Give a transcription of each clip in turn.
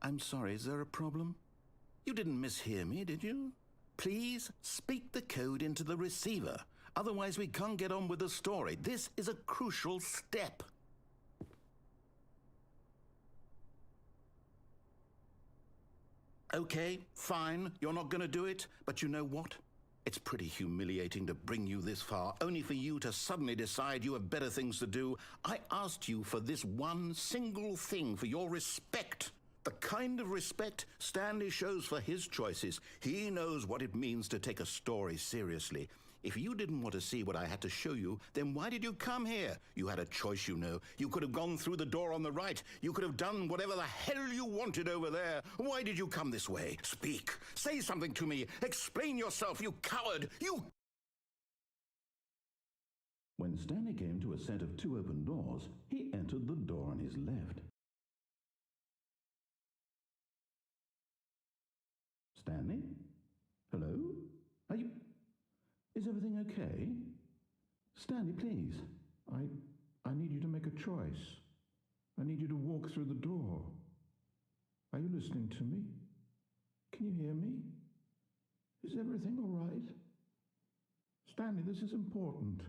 I'm sorry, is there a problem? You didn't mishear me, did you? Please speak the code into the receiver. Otherwise, we can't get on with the story. This is a crucial step. Okay, fine, you're not going to do it, but you know what? It's pretty humiliating to bring you this far, only for you to suddenly decide you have better things to do. I asked you for this one single thing, for your respect. The kind of respect Stanley shows for his choices. He knows what it means to take a story seriously. If you didn't want to see what I had to show you, then why did you come here? You had a choice, you know. You could have gone through the door on the right. You could have done whatever the hell you wanted over there. Why did you come this way? Speak. Say something to me. Explain yourself, you coward. You... When Stanley came to a set of 2 open doors, he entered the door on his left. Stanley? Hello? Are you... Is everything okay? Stanley, please. I need you to make a choice. I need you to walk through the door. Are you listening to me? Can you hear me? Is everything all right? Stanley, this is important.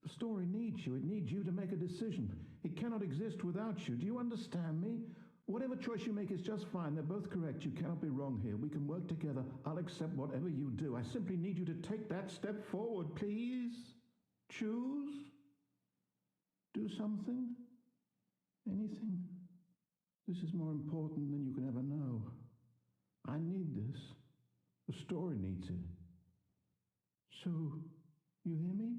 The story needs you. It needs you to make a decision. It cannot exist without you. Do you understand me? Whatever choice you make is just fine. They're both correct. You cannot be wrong here. We can work together. I'll accept whatever you do. I simply need you to take that step forward, please. Choose. Do something. Anything. This is more important than you can ever know. I need this. The story needs it. So, you hear me?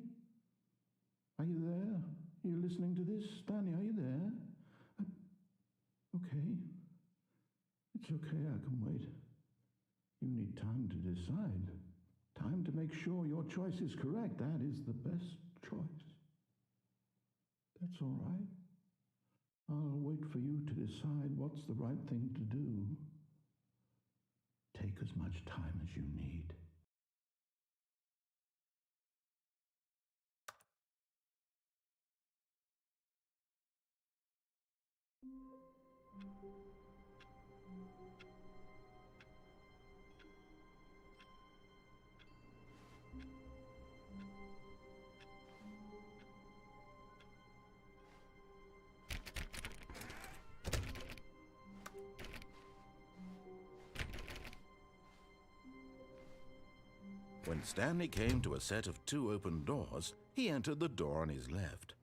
Are you there? Are you listening to this? Stanley, are you there? Okay. It's okay, I can wait. You need time to decide. Time to make sure your choice is correct. That is the best choice. That's all right. I'll wait for you to decide what's the right thing to do. Take as much time as you need. When Stanley came to a set of 2 open doors, he entered the door on his left.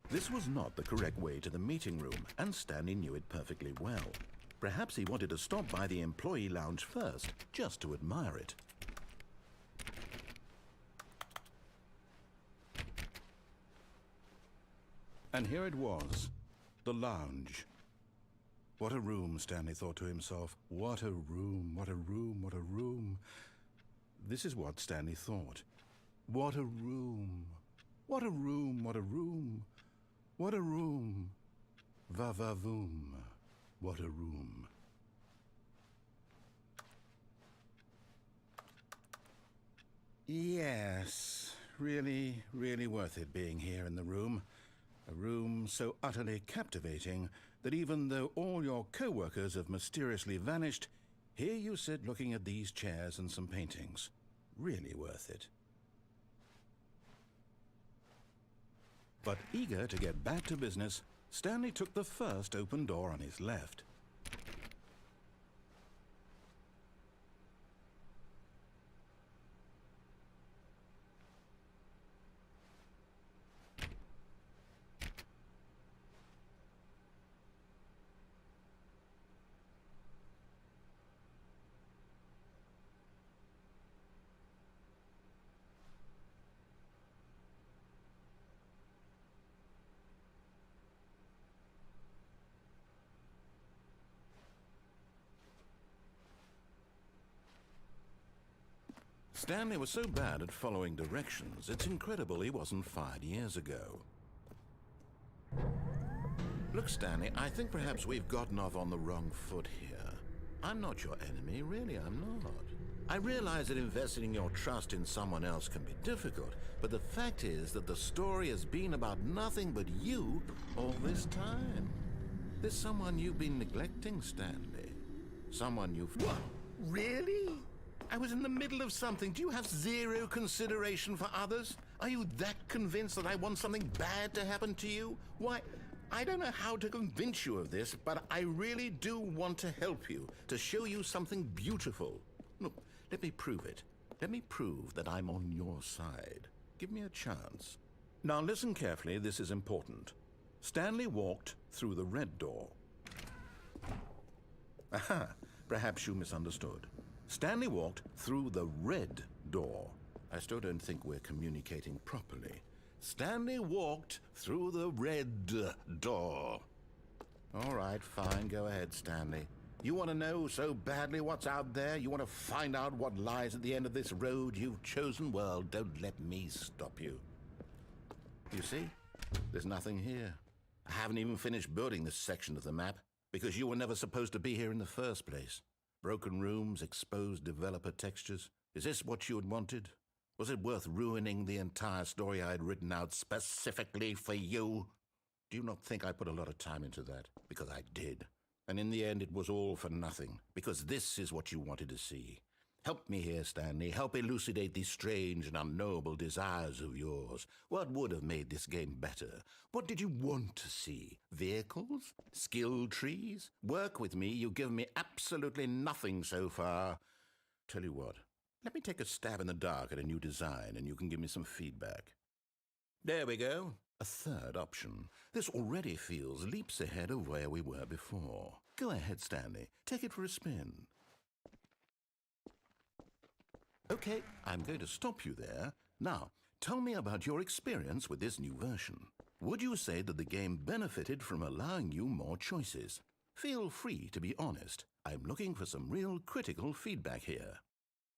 This was not the correct way to the meeting room, and Stanley knew it perfectly well. Perhaps he wanted to stop by the employee lounge first, just to admire it. And here it was, the lounge. What a room, Stanley thought to himself. What a room, what a room, what a room. This is what Stanley thought. What a room. What a room, what a room. What a room. Va-va-voom. What a room. Yes, really, really worth it being here in the room. A room so utterly captivating that even though all your co-workers have mysteriously vanished, here you sit looking at these chairs and some paintings. Really worth it. But eager to get back to business, Stanley took the first open door on his left. Stanley was so bad at following directions, it's incredible he wasn't fired years ago. Look, Stanley, I think perhaps we've gotten off on the wrong foot here. I'm not your enemy, really, I'm not. I realize that investing your trust in someone else can be difficult, but the fact is that the story has been about nothing but you all this time. There's someone you've been neglecting, Stanley. Someone you've... What? Really? I was in the middle of something. Do you have zero consideration for others? Are you that convinced that I want something bad to happen to you? Why, I don't know how to convince you of this, but I really do want to help you, to show you something beautiful. Look, let me prove it. Let me prove that I'm on your side. Give me a chance. Now listen carefully, this is important. Stanley walked through the red door. Aha, perhaps you misunderstood. Stanley walked through the red door. I still don't think we're communicating properly. Stanley walked through the red door. All right, fine, go ahead, Stanley. You want to know so badly what's out there? You want to find out what lies at the end of this road you've chosen? Well, don't let me stop you. You see, there's nothing here. I haven't even finished building this section of the map, because you were never supposed to be here in the first place. Broken rooms, exposed developer textures. Is this what you had wanted? Was it worth ruining the entire story I had written out specifically for you? Do you not think I put a lot of time into that? Because I did. And in the end, it was all for nothing, because this is what you wanted to see. Help me here, Stanley. Help elucidate these strange and unknowable desires of yours. What would have made this game better? What did you want to see? Vehicles? Skill trees? Work with me. You've given me absolutely nothing so far. Tell you what, let me take a stab in the dark at a new design, and you can give me some feedback. There we go. A third option. This already feels leaps ahead of where we were before. Go ahead, Stanley. Take it for a spin. Okay, I'm going to stop you there. Now, tell me about your experience with this new version. Would you say that the game benefited from allowing you more choices? Feel free to be honest. I'm looking for some real critical feedback here.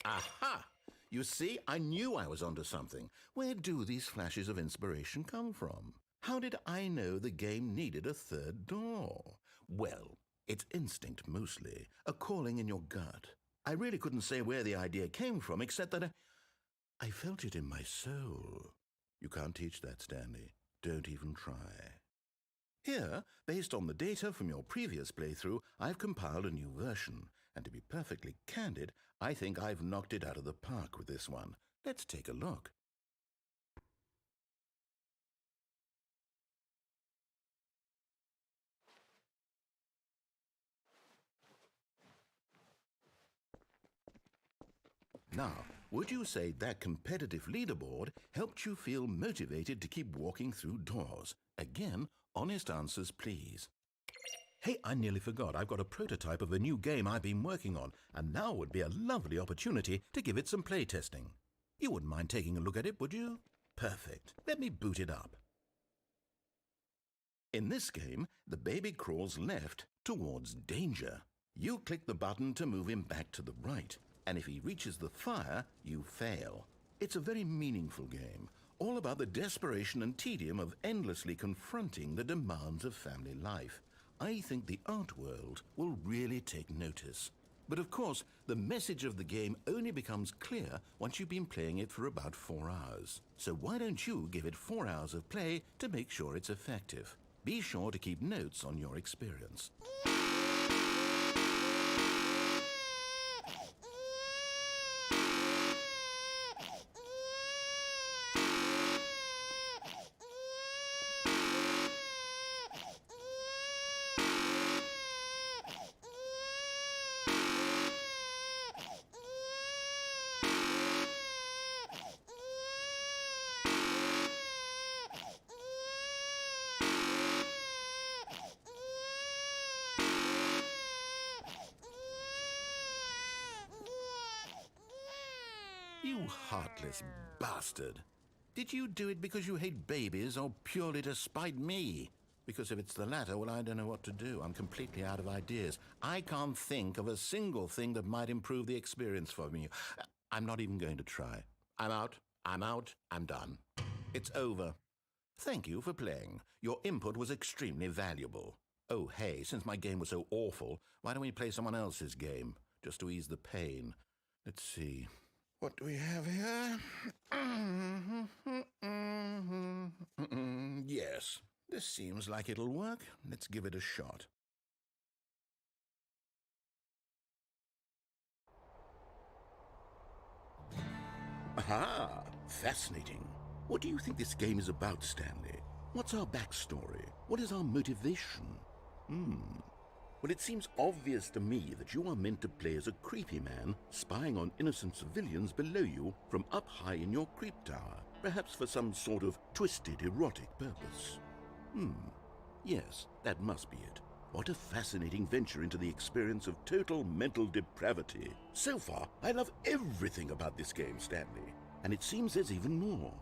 Aha! You see, I knew I was onto something. Where do these flashes of inspiration come from? How did I know the game needed a third door? Well, it's instinct mostly, a calling in your gut. I really couldn't say where the idea came from, except that I felt it in my soul. You can't teach that, Stanley. Don't even try. Here, based on the data from your previous playthrough, I've compiled a new version. And to be perfectly candid, I think I've knocked it out of the park with this one. Let's take a look. Now, would you say that competitive leaderboard helped you feel motivated to keep walking through doors? Again, honest answers, please. Hey, I nearly forgot. I've got a prototype of a new game I've been working on, and now would be a lovely opportunity to give it some playtesting. You wouldn't mind taking a look at it, would you? Perfect. Let me boot it up. In this game, the baby crawls left towards danger. You click the button to move him back to the right, and if he reaches the fire, you fail. It's a very meaningful game, all about the desperation and tedium of endlessly confronting the demands of family life. I think the art world will really take notice. But of course, the message of the game only becomes clear once you've been playing it for about 4 hours. So why don't you give it 4 hours of play to make sure it's effective? Be sure to keep notes on your experience. You heartless bastard. Did you do it because you hate babies or purely to spite me? Because if it's the latter, well, I don't know what to do. I'm completely out of ideas. I can't think of a single thing that might improve the experience for me. I'm not even going to try. I'm out, I'm done. It's over. Thank you for playing. Your input was extremely valuable. Oh, hey, since my game was so awful, why don't we play someone else's game, just to ease the pain? Let's see. What do we have here? Yes, this seems like it'll work. Let's give it a shot. Aha! Fascinating. What do you think this game is about, Stanley? What's our backstory? What is our motivation? Well, it seems obvious to me that you are meant to play as a creepy man spying on innocent civilians below you from up high in your creep tower, perhaps for some sort of twisted, erotic purpose. Yes, that must be it. What a fascinating venture into the experience of total mental depravity. So far, I love everything about this game, Stanley. And it seems there's even more.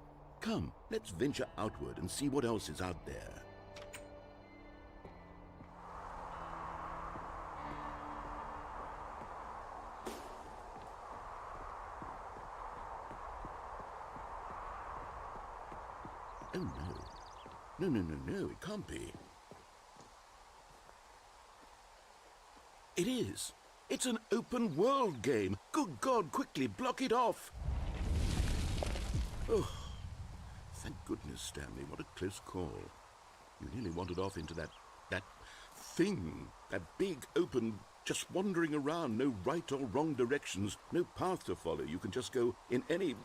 Come, let's venture outward and see what else is out there. Oh no. No, it can't be. It is. It's an open world game. Good God, quickly block it off. Oh, thank goodness, Stanley. What a close call. You nearly wandered off into that thing. That big, open, just wandering around. No right or wrong directions. No path to follow. You can just go in any...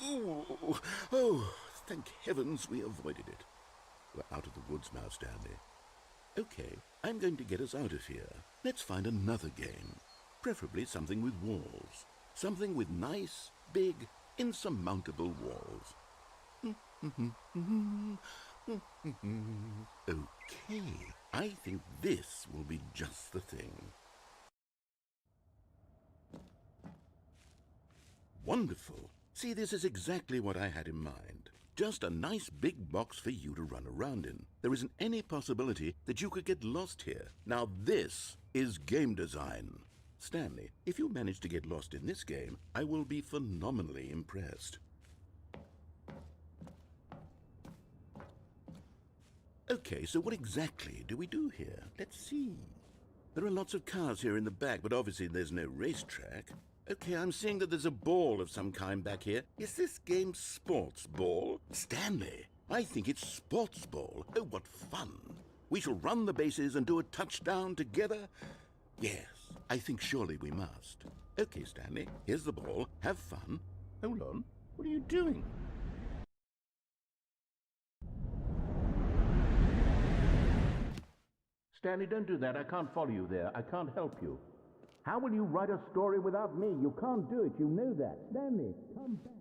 Oh, thank heavens we avoided it. We're out of the woods now, Stanley. Okay, I'm going to get us out of here. Let's find another game. Preferably something with walls. Something with nice, big, insurmountable walls. Okay, I think this will be just the thing. Wonderful. See, this is exactly what I had in mind. Just a nice big box for you to run around in. There isn't any possibility that you could get lost here. Now this is game design. Stanley, if you manage to get lost in this game, I will be phenomenally impressed. Okay, so what exactly do we do here? Let's see. There are lots of cars here in the back, but obviously there's no racetrack. Okay, I'm seeing that there's a ball of some kind back here. Is this game sports ball? Stanley, I think it's sports ball. Oh, what fun. We shall run the bases and do a touchdown together? Yes, I think surely we must. Okay, Stanley, here's the ball. Have fun. Hold on. What are you doing? Stanley, don't do that. I can't follow you there. I can't help you. How will you write a story without me? You can't do it. You know that. Stanley, come back.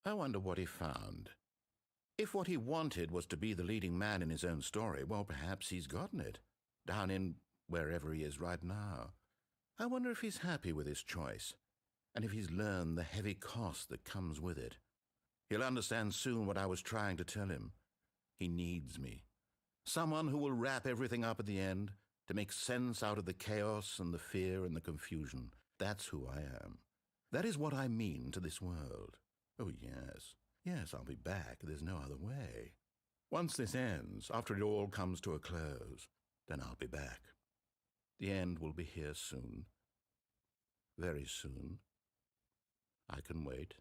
I wonder what he found. If what he wanted was to be the leading man in his own story, well, perhaps he's gotten it, down in wherever he is right now. I wonder if he's happy with his choice, and if he's learned the heavy cost that comes with it. He'll understand soon what I was trying to tell him. He needs me. Someone who will wrap everything up at the end, to make sense out of the chaos and the fear and the confusion. That's who I am. That is what I mean to this world. Oh, yes. Yes, I'll be back. There's no other way. Once this ends, after it all comes to a close, then I'll be back. The end will be here soon. Very soon. I can wait.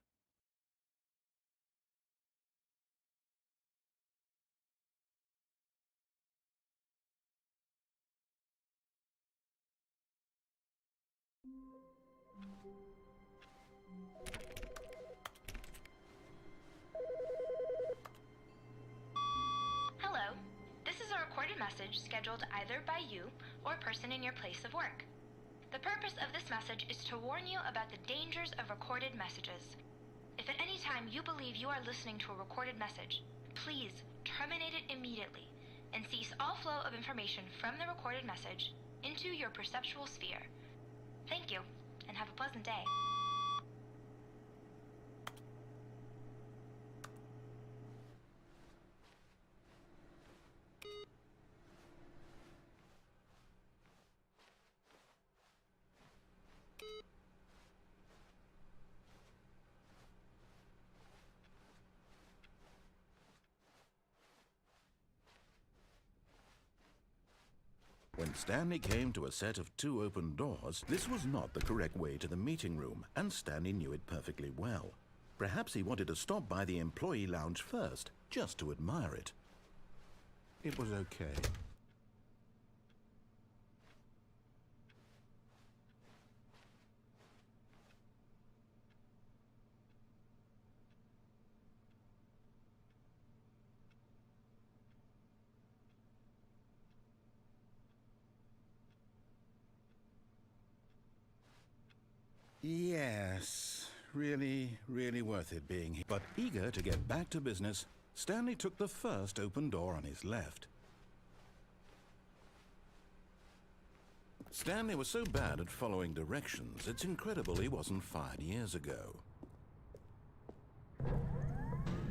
Hello. This is a recorded message scheduled either by you or a person in your place of work. The purpose of this message is to warn you about the dangers of recorded messages. If at any time you believe you are listening to a recorded message, please terminate it immediately and cease all flow of information from the recorded message into your perceptual sphere. Thank you, and have a pleasant day. When Stanley came to a set of 2 open doors, this was not the correct way to the meeting room, and Stanley knew it perfectly well. Perhaps he wanted to stop by the employee lounge first, just to admire it. It was okay. Yes, really worth it being here. But eager to get back to business, Stanley took the first open door on his left. Stanley was so bad at following directions, it's incredible he wasn't fired years ago.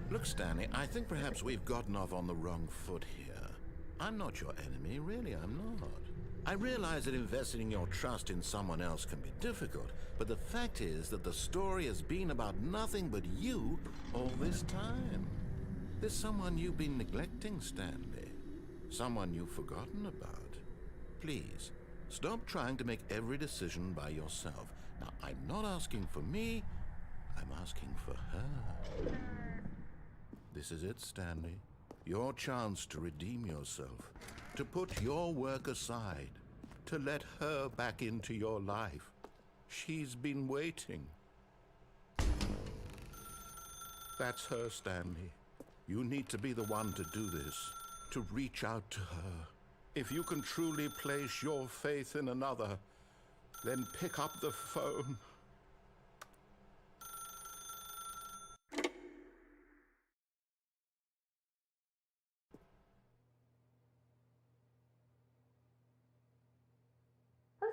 Look, Stanley, I think perhaps we've gotten off on the wrong foot here. I'm not your enemy, really, I'm not. I realize that investing your trust in someone else can be difficult, but the fact is that the story has been about nothing but you all this time. There's someone you've been neglecting, Stanley. Someone you've forgotten about. Please, stop trying to make every decision by yourself. Now, I'm not asking for me, I'm asking for her. This is it, Stanley. Your chance to redeem yourself. To put your work aside, to let her back into your life. She's been waiting. That's her, Stanley. You need to be the one to do this, to reach out to her. If you can truly place your faith in another, then pick up the phone.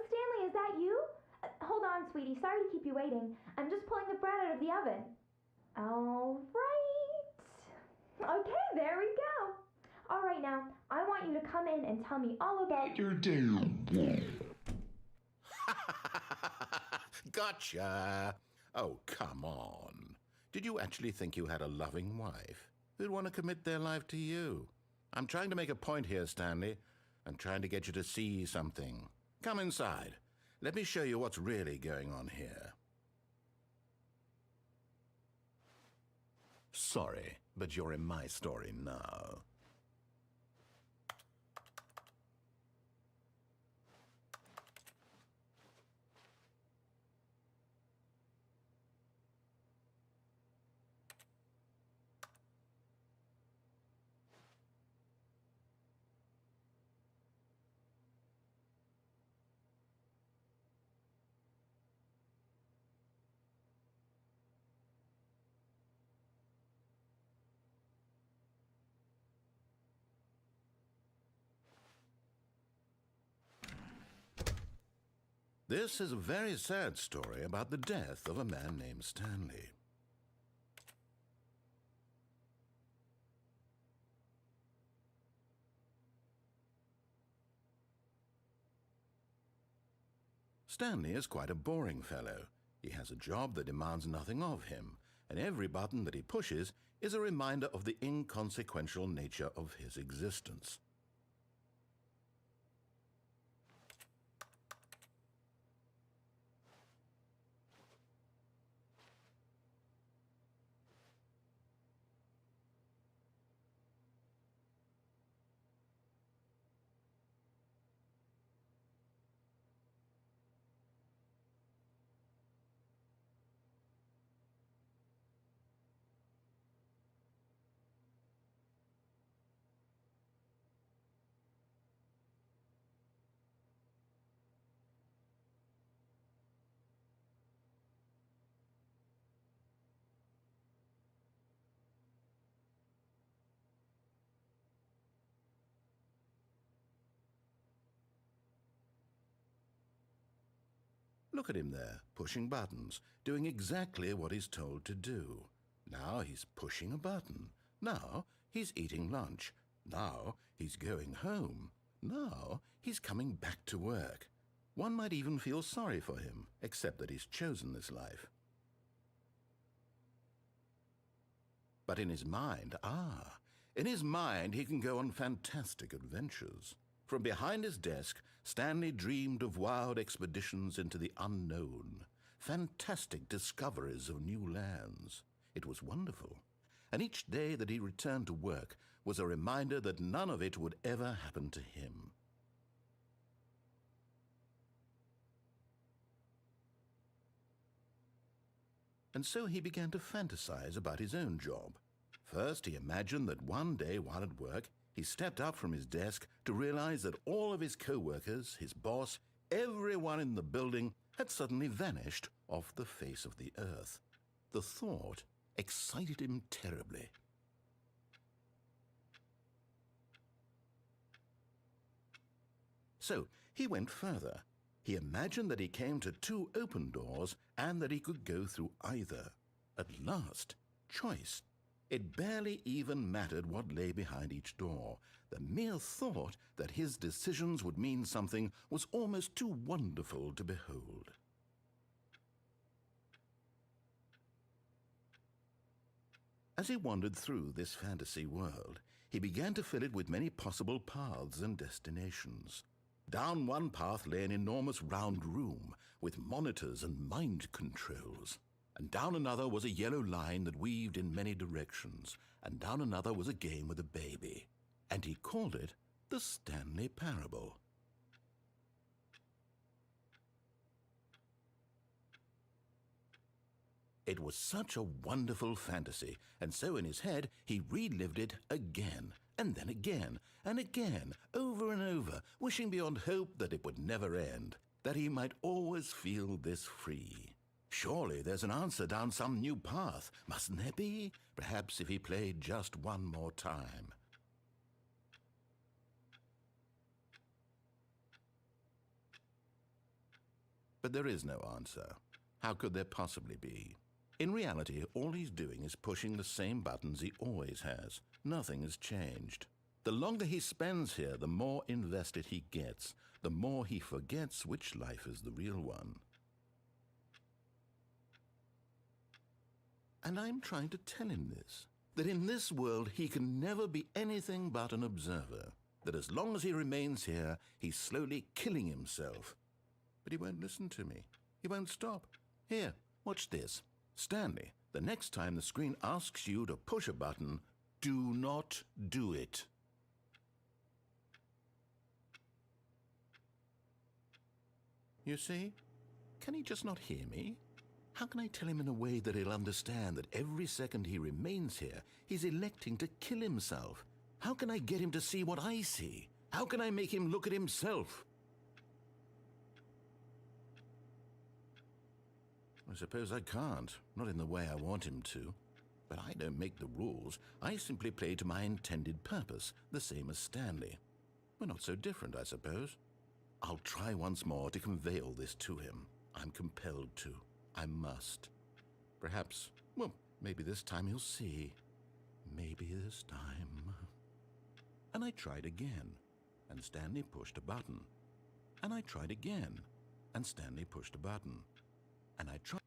Stanley, is that you? Hold on, sweetie. Sorry to keep you waiting. I'm just pulling the bread out of the oven. All right. Okay, there we go. All right, now, I want you to come in and tell me all about your day. Gotcha. Oh, come on. Did you actually think you had a loving wife who'd want to commit their life to you? I'm trying to make a point here, Stanley. I'm trying to get you to see something. Come inside. Let me show you what's really going on here. Sorry, but you're in my story now. This is a very sad story about the death of a man named Stanley. Stanley is quite a boring fellow. He has a job that demands nothing of him, and every button that he pushes is a reminder of the inconsequential nature of his existence. Look at him there, pushing buttons, doing exactly what he's told to do. Now he's pushing a button. Now he's eating lunch. Now he's going home. Now he's coming back to work. One might even feel sorry for him, except that he's chosen this life. But in his mind, in his mind he can go on fantastic adventures. From behind his desk, Stanley dreamed of wild expeditions into the unknown, fantastic discoveries of new lands. It was wonderful, and each day that he returned to work was a reminder that none of it would ever happen to him. And so he began to fantasize about his own job. First, he imagined that one day while at work, he stepped up from his desk to realize that all of his co-workers, his boss, everyone in the building had suddenly vanished off the face of the earth. The thought excited him terribly. So he went further. He imagined that he came to two open doors and that he could go through either. At last, choice. It barely even mattered what lay behind each door. The mere thought that his decisions would mean something was almost too wonderful to behold. As he wandered through this fantasy world, he began to fill it with many possible paths and destinations. Down one path lay an enormous round room with monitors and mind controls. And down another was a yellow line that weaved in many directions, and down another was a game with a baby. And he called it the Stanley Parable. It was such a wonderful fantasy, and so in his head he relived it again, and then again, and again, over and over, wishing beyond hope that it would never end, that he might always feel this free. Surely there's an answer down some new path, mustn't there be? Perhaps if he played just one more time. But there is no answer. How could there possibly be? In reality, all he's doing is pushing the same buttons he always has. Nothing has changed. The longer he spends here, the more invested he gets, the more he forgets which life is the real one. And I'm trying to tell him this, that in this world he can never be anything but an observer, that as long as he remains here, he's slowly killing himself. But he won't listen to me. He won't stop. Here, watch this. Stanley, the next time the screen asks you to push a button, do not do it. You see? Can he just not hear me? How can I tell him in a way that he'll understand that every second he remains here, he's electing to kill himself? How can I get him to see what I see? How can I make him look at himself? I suppose I can't, not in the way I want him to. But I don't make the rules. I simply play to my intended purpose, the same as Stanley. We're not so different, I suppose. I'll try once more to convey all this to him. I'm compelled to. I must. Perhaps, well, maybe this time he'll see. Maybe this time. And I tried again, and Stanley pushed a button. And I tried again, and Stanley pushed a button. And I tried.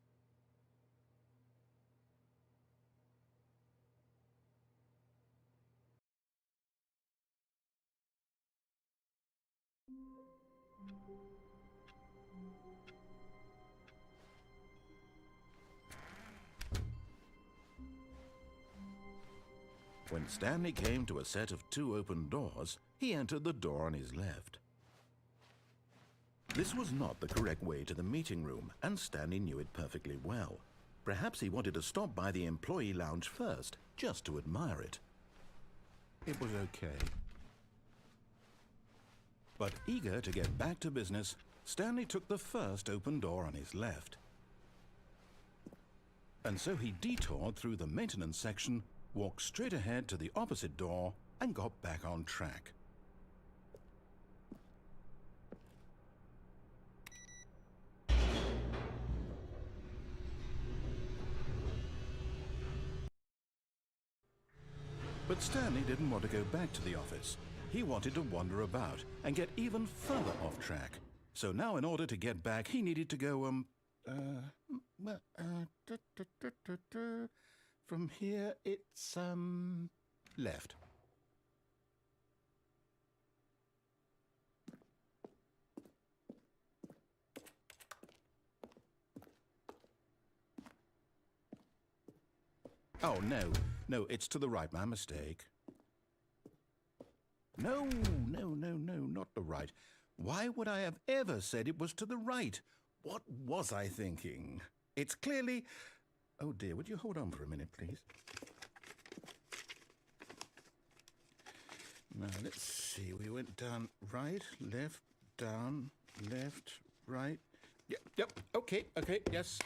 When Stanley came to a set of 2 open doors, he entered the door on his left. This was not the correct way to the meeting room, and Stanley knew it perfectly well. Perhaps he wanted to stop by the employee lounge first, just to admire it. It was okay. But eager to get back to business, Stanley took the first open door on his left. And so he detoured through the maintenance section, walked straight ahead to the opposite door, and got back on track. But Stanley didn't want to go back to the office. He wanted to wander about and get even further off track. So now in order to get back, he needed to go, from here it's, left. Oh, no, it's to the right, my mistake. No, not the right. Why would I have ever said it was to the right? What was I thinking? It's clearly... Oh dear, would you hold on for a minute, please? Now, let's see. We went down right, left, down, left, right. Yep, okay, yes.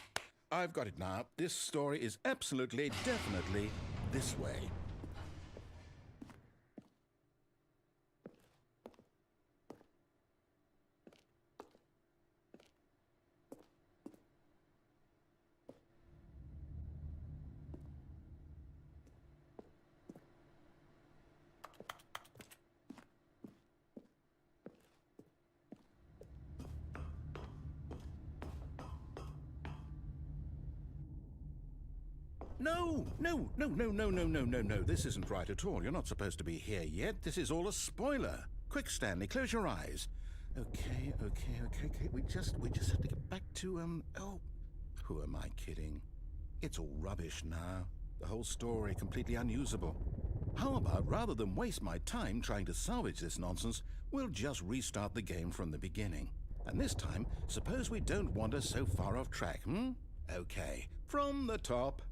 I've got it now. This story is absolutely, definitely this way. No. This isn't right at all. You're not supposed to be here yet. This is all a spoiler. Quick, Stanley, close your eyes. Okay. We just have to get back to, oh, who am I kidding? It's all rubbish now. The whole story completely unusable. How about, rather than waste my time trying to salvage this nonsense, we'll just restart the game from the beginning. And this time, suppose we don't wander so far off track, Okay, from the top.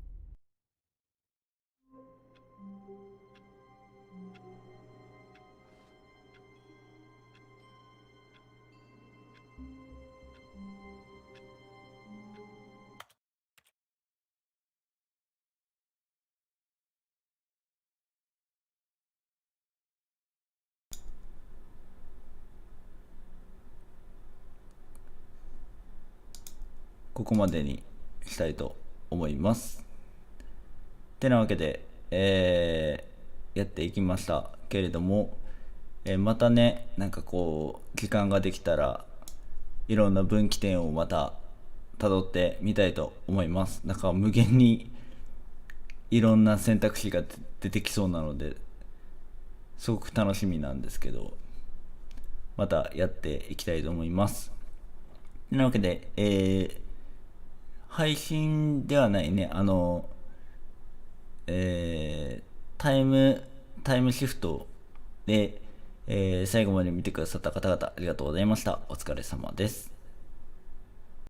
ここまでにしたいと思います。てなわけで、やっていきましたけれども、またね、なんかこう時間ができたらいろんな分岐点をまた辿ってみたいと思います。なんか無限にいろんな選択肢が出てきそうなのですごく楽しみなんですけど、またやっていきたいと思います。てなわけで、配信ではないね、タイムシフトで、最後まで見てくださった方々ありがとうございました。お疲れ様です。